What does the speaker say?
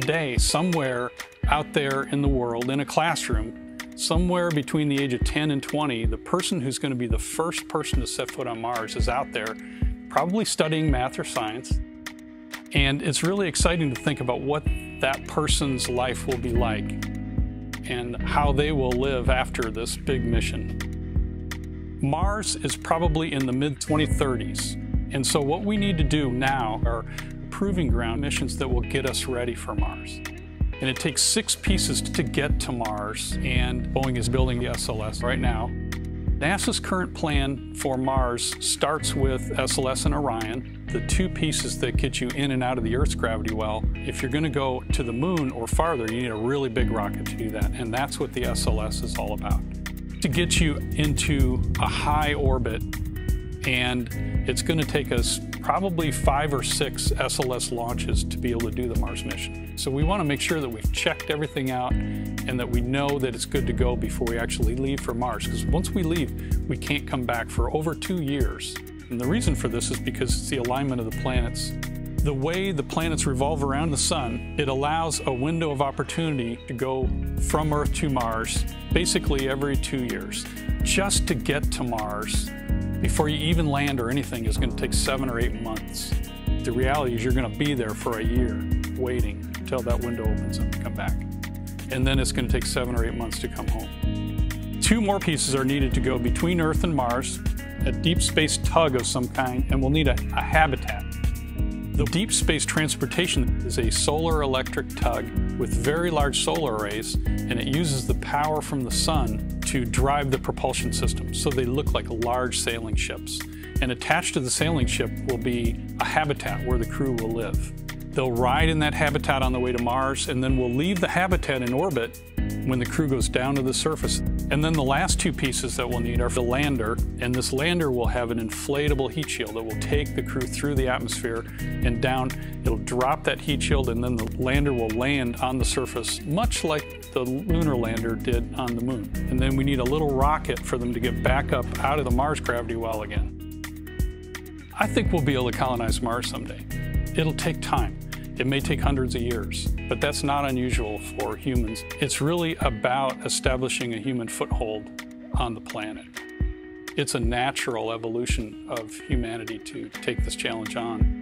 today, somewhere out there in the world, in a classroom, somewhere between the age of 10 and 20, the person who's going to be the first person to set foot on Mars is out there, probably studying math or science. And it's really exciting to think about what that person's life will be like and how they will live after this big mission. Mars is probably in the mid-2030s. And so what we need to do now are proving ground missions that will get us ready for Mars. And it takes 6 pieces to get to Mars, and Boeing is building the SLS right now. NASA's current plan for Mars starts with SLS and Orion, the 2 pieces that get you in and out of the Earth's gravity well. If you're going to go to the moon or farther, you need a really big rocket to do that, and that's what the SLS is all about. To get you into a high orbit, and it's going to take us probably 5 or 6 SLS launches to be able to do the Mars mission. So we want to make sure that we've checked everything out and that we know that it's good to go before we actually leave for Mars. Because once we leave, we can't come back for over 2 years. And the reason for this is because it's the alignment of the planets. The way the planets revolve around the sun, it allows a window of opportunity to go from Earth to Mars basically every 2 years. Just to get to Mars, before you even land or anything, is going to take 7 or 8 months. The reality is you're going to be there for a year waiting until that window opens up to come back. And then it's going to take 7 or 8 months to come home. 2 more pieces are needed to go between Earth and Mars, a deep space tug of some kind, and we'll need a habitat. The deep space transportation is a solar electric tug with very large solar arrays, and it uses the power from the sun to drive the propulsion system, so they look like large sailing ships. And attached to the sailing ship will be a habitat where the crew will live. They'll ride in that habitat on the way to Mars, and then we'll leave the habitat in orbit when the crew goes down to the surface. And then the last 2 pieces that we'll need are the lander, and this lander will have an inflatable heat shield that will take the crew through the atmosphere and down. It'll drop that heat shield, and then the lander will land on the surface, much like the lunar lander did on the moon. And then we need a little rocket for them to get back up out of the Mars gravity well again. I think we'll be able to colonize Mars someday. It'll take time. It may take hundreds of years, but that's not unusual for humans. It's really about establishing a human foothold on the planet. It's a natural evolution of humanity to take this challenge on.